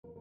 Hello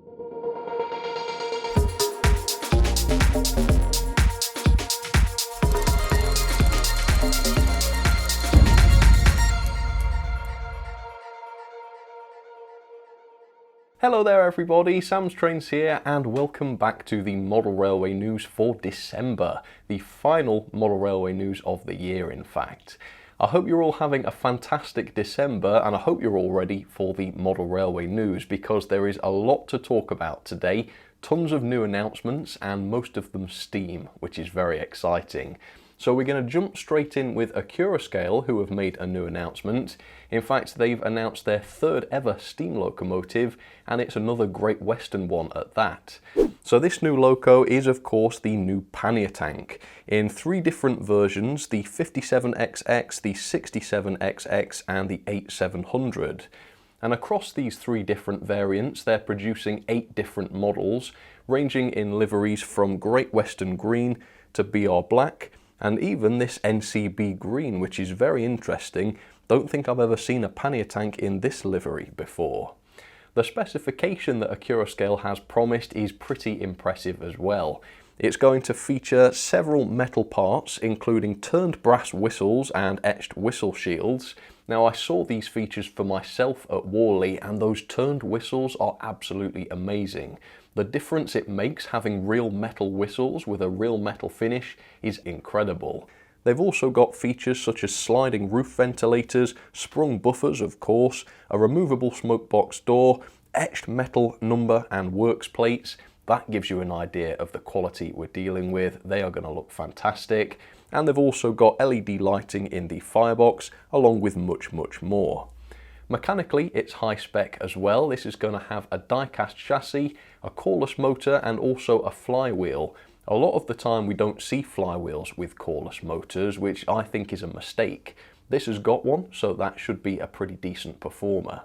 there everybody, Sam's Trains here and welcome back to the model railway news for December, the final model railway news of the year in fact. I hope you're all having a fantastic December and I hope you're all ready for the model railway news because there is a lot to talk about today, tons of new announcements and most of them steam, which is very exciting. So we're going to jump straight in with Accurascale, who have made a new announcement. In fact, they've announced their third ever steam locomotive, and it's another Great Western one at that. So this new loco is of course the new pannier tank, in three different versions, the 57XX, the 67XX and the 8700. And across these three different variants, they're producing 8 different models, ranging in liveries from Great Western Green to BR Black, and even this NCB green, which is very interesting. Don't think I've ever seen a pannier tank in this livery before. The specification that Accurascale has promised is pretty impressive as well. It's going to feature several metal parts, including turned brass whistles and etched whistle shields. Now I saw these features for myself at Wobbly and those turned whistles are absolutely amazing. The difference it makes having real metal whistles with a real metal finish is incredible. They've also got features such as sliding roof ventilators, sprung buffers of course, a removable smoke box door, etched metal number and works plates. That gives you an idea of the quality we're dealing with. They are going to look fantastic. And they've also got LED lighting in the firebox along with much more. Mechanically, it's high spec as well. This is going to have a die-cast chassis, a coreless motor and also a flywheel. A lot of the time we don't see flywheels with coreless motors, which I think is a mistake. This has got one, so that should be a pretty decent performer.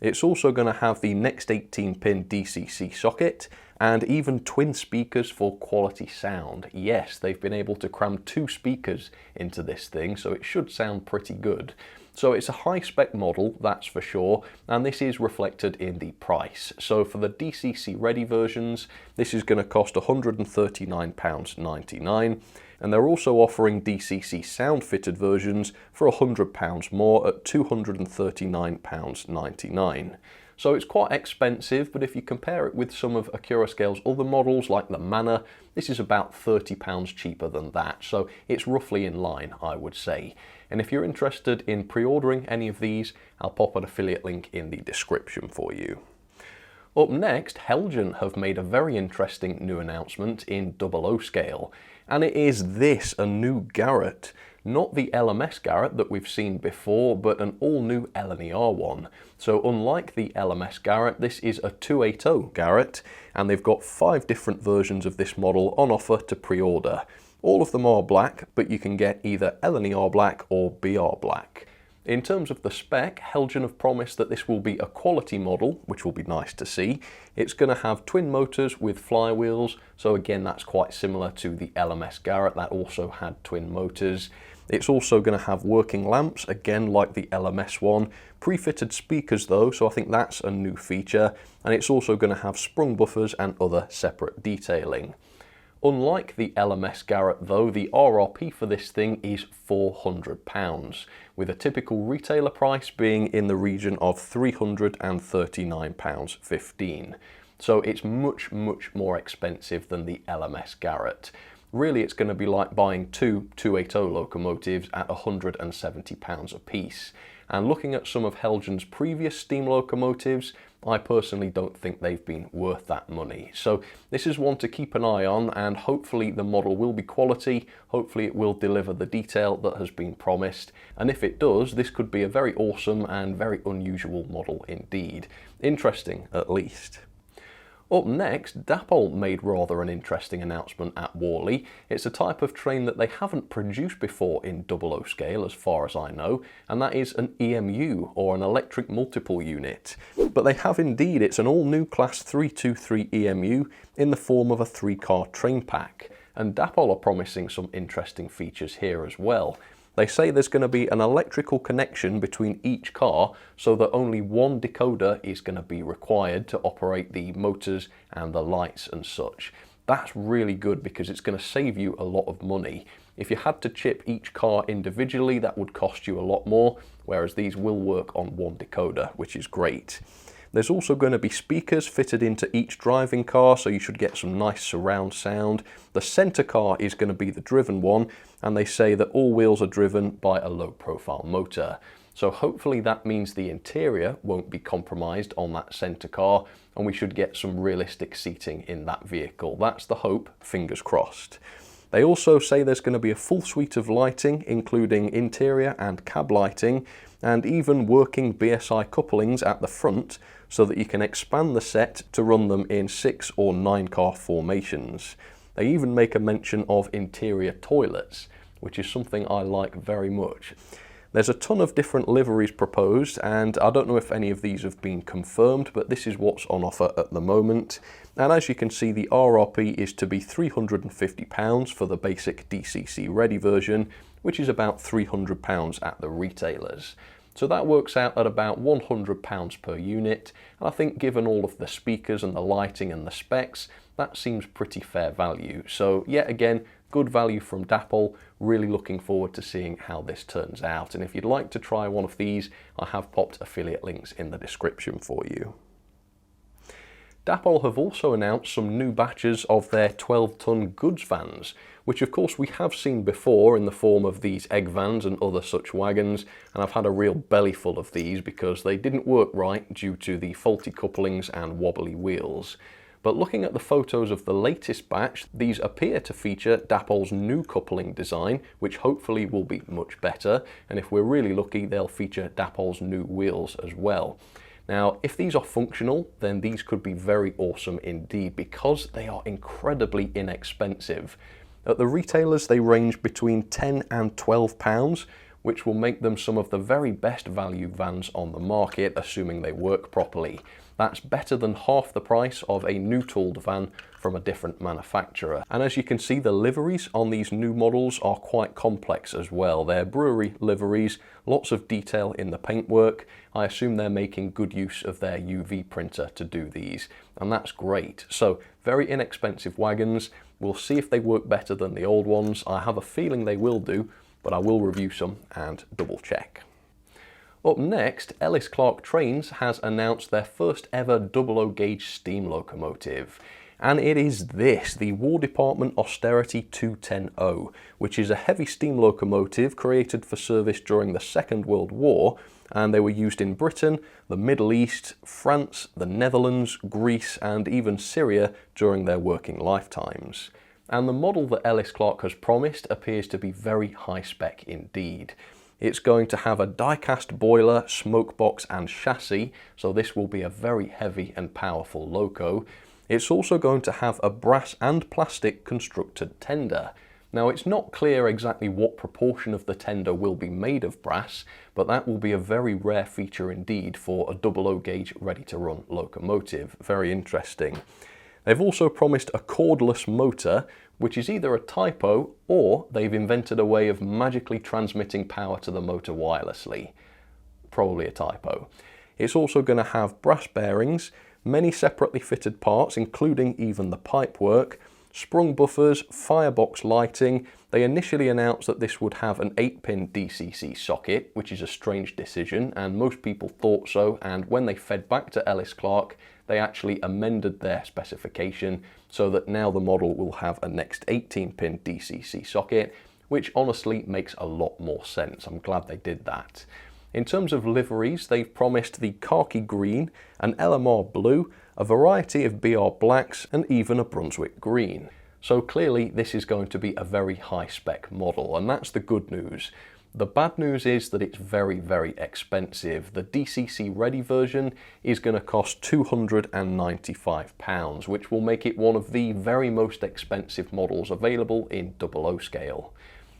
It's also going to have the next 18-pin DCC socket and even twin speakers for quality sound. Yes, they've been able to cram 2 speakers into this thing, so it should sound pretty good. So it's a high-spec model, that's for sure, and this is reflected in the price. So for the DCC ready versions, this is going to cost £139.99, and they're also offering DCC sound fitted versions for £100 more at £239.99. So it's quite expensive, but if you compare it with some of Accurascale's other models like the Manor, this is about £30 cheaper than that, so it's roughly in line, I would say. And if you're interested in pre-ordering any of these, I'll pop an affiliate link in the description for you. Up next, Heljan have made a very interesting new announcement in 00 scale, and it is this, a new Garrett. Not the LMS Garrett that we've seen before, but an all-new LNER one. So unlike the LMS Garrett, this is a 280 Garrett, and they've got 5 different versions of this model on offer to pre-order. All of them are black, but you can get either LNER black or BR black. In terms of the spec, Heljan have promised that this will be a quality model, which will be nice to see. It's going to have twin motors with flywheels, so again that's quite similar to the LMS Garrett that also had twin motors. It's also going to have working lamps, again like the LMS one. Pre-fitted speakers though, so I think that's a new feature. And it's also going to have sprung buffers and other separate detailing. Unlike the LMS Garrett though, the RRP for this thing is £400, with a typical retailer price being in the region of £339.15. So it's much more expensive than the LMS Garrett. Really it's going to be like buying 2 280 locomotives at £170 a piece. And looking at some of Heljan's previous steam locomotives, I personally don't think they've been worth that money. So this is one to keep an eye on, and hopefully the model will be quality, hopefully it will deliver the detail that has been promised, and if it does, this could be a very awesome and very unusual model indeed. Interesting, at least. Up next, Dapol made rather an interesting announcement at Wobbly. It's a type of train that they haven't produced before in 00 scale as far as I know, and that is an EMU, or an electric multiple unit. But they have indeed, it's an all-new class 323 EMU in the form of a 3-car train pack. And Dapol are promising some interesting features here as well. They say there's going to be an electrical connection between each car so that only one decoder is going to be required to operate the motors and the lights and such. That's really good because it's going to save you a lot of money. If you had to chip each car individually, that would cost you a lot more, whereas these will work on one decoder, which is great. There's also going to be speakers fitted into each driving car, so you should get some nice surround sound. The centre car is going to be the driven one, and they say that all wheels are driven by a low profile motor. So hopefully that means the interior won't be compromised on that centre car, and we should get some realistic seating in that vehicle. That's the hope, fingers crossed. They also say there's going to be a full suite of lighting, including interior and cab lighting, and even working BSI couplings at the front, so that you can expand the set to run them in 6 or 9 car formations. They even make a mention of interior toilets, which is something I like very much. There's a ton of different liveries proposed, and I don't know if any of these have been confirmed, but this is what's on offer at the moment. And as you can see, the RRP is to be £350 for the basic DCC ready version, which is about £300 at the retailers. So that works out at about £100 per unit, and I think given all of the speakers and the lighting and the specs, that seems pretty fair value. So yet again, good value from Dapol. Really looking forward to seeing how this turns out, and if you'd like to try one of these, I have popped affiliate links in the description for you. Dapol have also announced some new batches of their 12-ton goods vans, which of course we have seen before in the form of these egg vans and other such wagons, and I've had a real belly full of these because they didn't work right due to the faulty couplings and wobbly wheels. But looking at the photos of the latest batch, these appear to feature Dapol's new coupling design, which hopefully will be much better, and if we're really lucky, they'll feature Dapol's new wheels as well. Now, if these are functional, then these could be very awesome indeed, because they are incredibly inexpensive. At the retailers, they range between £10 and £12, which will make them some of the very best value vans on the market, assuming they work properly. That's better than half the price of a new tooled van from a different manufacturer. And as you can see, the liveries on these new models are quite complex as well. They're brewery liveries, lots of detail in the paintwork. I assume they're making good use of their UV printer to do these, and that's great. So very inexpensive wagons. We'll see if they work better than the old ones. I have a feeling they will do, but I will review some and double check. Up next, Ellis Clark Trains has announced their first ever 00 gauge steam locomotive. And it is this, the War Department Austerity 210O, which is a heavy steam locomotive created for service during the Second World War, and they were used in Britain, the Middle East, France, the Netherlands, Greece, and even Syria during their working lifetimes. And the model that Ellis Clark has promised appears to be very high spec indeed. It's going to have a die-cast boiler, smoke box and chassis, so this will be a very heavy and powerful loco. It's also going to have a brass and plastic constructed tender. Now, it's not clear exactly what proportion of the tender will be made of brass, but that will be a very rare feature indeed for a 00 gauge ready-to-run locomotive. Very interesting. They've also promised a cordless motor, which is either a typo or they've invented a way of magically transmitting power to the motor wirelessly. Probably a typo. It's also going to have brass bearings, many separately fitted parts, including even the pipework, sprung buffers, firebox lighting. They initially announced that this would have an 8-pin DCC socket, which is a strange decision, and most people thought so, and when they fed back to Ellis Clark, they actually amended their specification so that now the model will have a next 18-pin DCC socket, which honestly makes a lot more sense. I'm glad they did that. In terms of liveries, they've promised the khaki green, an LMR blue, a variety of BR blacks, and even a Brunswick green. So clearly this is going to be a very high-spec model, and that's the good news. The bad news is that it's very, very expensive. The DCC ready version is going to cost £295, which will make it one of the very most expensive models available in 00 scale.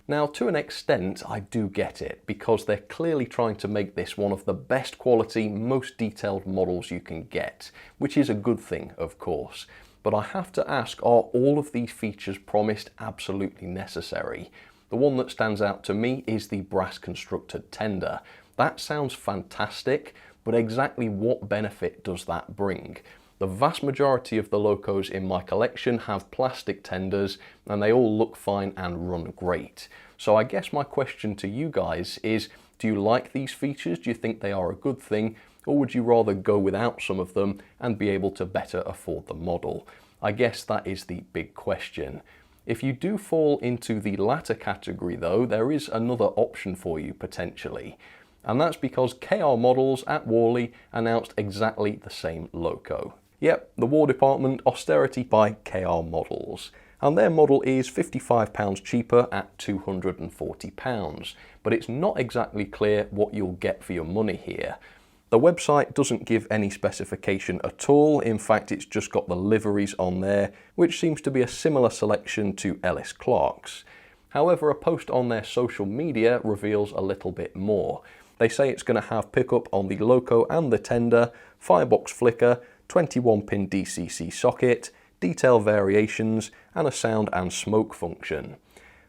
Now, to an extent, I do get it, because they're clearly trying to make this one of the best quality, most detailed models you can get, which is a good thing, of course. But I have to ask, are all of these features promised absolutely necessary? the one that stands out to me is the brass constructed tender. That sounds fantastic, but exactly what benefit does that bring? The vast majority of the locos in my collection have plastic tenders and they all look fine and run great. So I guess my question to you guys is, do you like these features? Do you think they are a good thing? Or would you rather go without some of them and be able to better afford the model? I guess that is the big question. If you do fall into the latter category though, there is another option for you potentially. And that's because KR Models at Wobbly announced exactly the same loco. Yep, the War Department Austerity by KR Models. And their model is £55 cheaper at £240. But it's not exactly clear what you'll get for your money here. The website doesn't give any specification at all. In fact, it's just got the liveries on there, which seems to be a similar selection to Ellis Clark's. However, a post on their social media reveals a little bit more. They say it's going to have pickup on the loco and the tender, firebox flicker, 21-pin DCC socket, detail variations, and a sound and smoke function.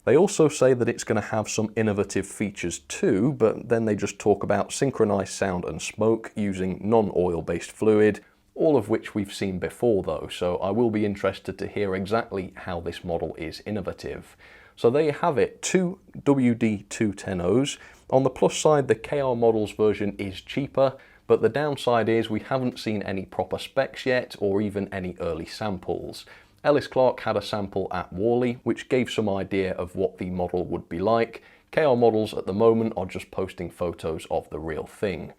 They also say that it's going to have some innovative features too, but then they just talk about synchronized sound and smoke using non-oil based fluid, all of which we've seen before though, so I will be interested to hear exactly how this model is innovative. So there you have it, two WD-210Os. On the plus side, the KR Models version is cheaper, but the downside is we haven't seen any proper specs yet or even any early samples. Ellis Clark had a sample at Wobbly, which gave some idea of what the model would be like. KR Models at the moment are just posting photos of the real thing.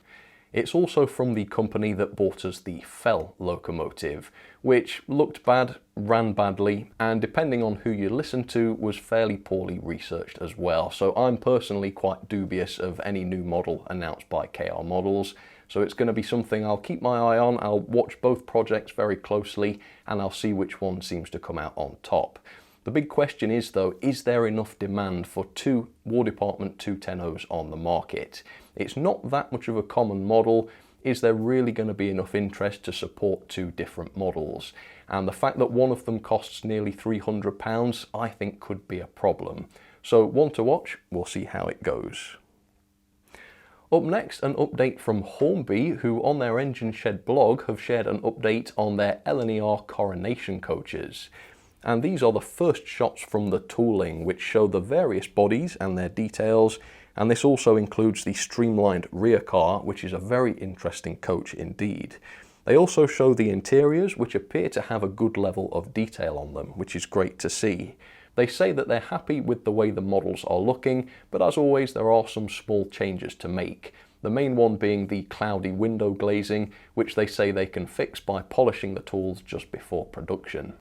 It's also from the company that bought us the Fell locomotive, which looked bad, ran badly, and depending on who you listen to, was fairly poorly researched as well. So I'm personally quite dubious of any new model announced by KR Models. So it's going to be something I'll keep my eye on. I'll watch both projects very closely and I'll see which one seems to come out on top. The big question is though, is there enough demand for two War Department 210Os on the market? It's not that much of a common model. Is there really going to be enough interest to support two different models? And the fact that one of them costs nearly £300, I think could be a problem. So one to watch, we'll see how it goes. Up next, an update from Hornby, who on their Engine Shed blog have shared an update on their LNER coronation coaches. And these are the first shots from the tooling, which show the various bodies and their details, and this also includes the streamlined rear car, which is a very interesting coach indeed. They also show the interiors, which appear to have a good level of detail on them, which is great to see. They say that they're happy with the way the models are looking, but as always there are some small changes to make. The main one being the cloudy window glazing, which they say they can fix by polishing the tools just before production.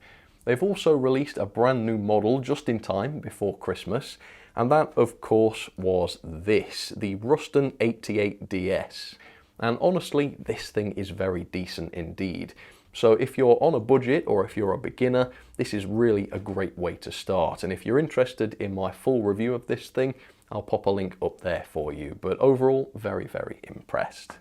They've also released a brand new model just in time before Christmas, and that of course was this, the Ruston 88DS. And honestly, this thing is very decent indeed. So if you're on a budget or if you're a beginner, this is really a great way to start. And if you're interested in my full review of this thing, I'll pop a link up there for you. But overall, very, very impressed.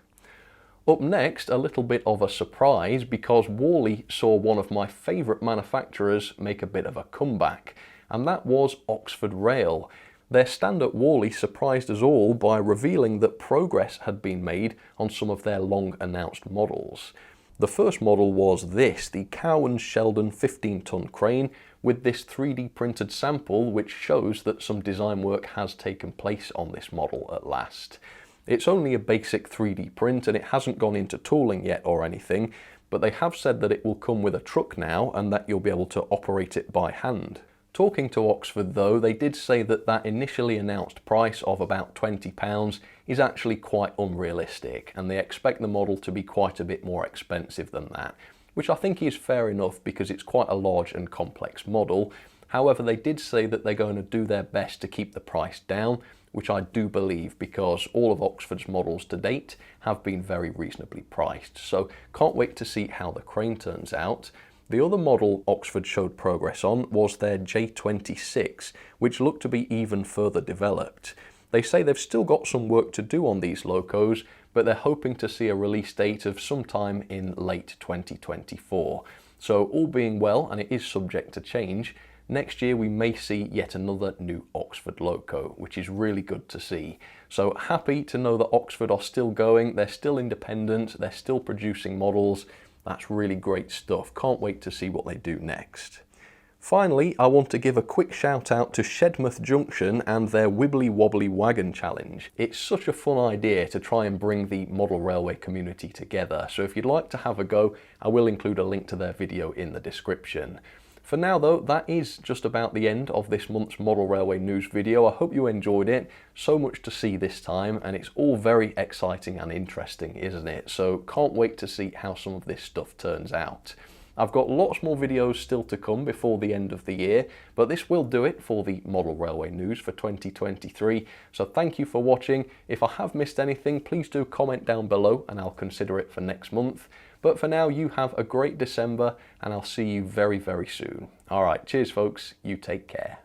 Up next, a little bit of a surprise because Wobbly saw one of my favourite manufacturers make a bit of a comeback, and that was Oxford Rail. Their stand at Wobbly surprised us all by revealing that progress had been made on some of their long-announced models. The first model was this, the Cowan Sheldon 15-ton crane with this 3D printed sample which shows that some design work has taken place on this model at last. It's only a basic 3D print and it hasn't gone into tooling yet or anything, but they have said that it will come with a truck now and that you'll be able to operate it by hand. Talking to Oxford though, they did say that that initially announced price of about £20 is actually quite unrealistic and they expect the model to be quite a bit more expensive than that, which I think is fair enough because it's quite a large and complex model. However, they did say that they're going to do their best to keep the price down, which I do believe because all of Oxford's models to date have been very reasonably priced. So can't wait to see how the crane turns out. The other model Oxford showed progress on was their J26, which looked to be even further developed. They say they've still got some work to do on these locos, but they're hoping to see a release date of sometime in late 2024. So all being well, and it is subject to change, next year we may see yet another new Oxford loco, which is really good to see. So happy to know that Oxford are still going, they're still independent, they're still producing models. That's really great stuff. Can't wait to see what they do next. Finally, I want to give a quick shout out to Shedmouth Junction and their Wibbly Wobbly Wagon Challenge. It's such a fun idea to try and bring the model railway community together, so if you'd like to have a go, I will include a link to their video in the description. For now though, that is just about the end of this month's model railway news video. I hope you enjoyed it. So much to see this time, and it's all very exciting and interesting, isn't it? So can't wait to see how some of this stuff turns out. I've got lots more videos still to come before the end of the year, but this will do it for the model railway news for 2023. So thank you for watching. If I have missed anything, please do comment down below and I'll consider it for next month. But for now, you have a great December and I'll see you very, very soon. All right, cheers folks, you take care.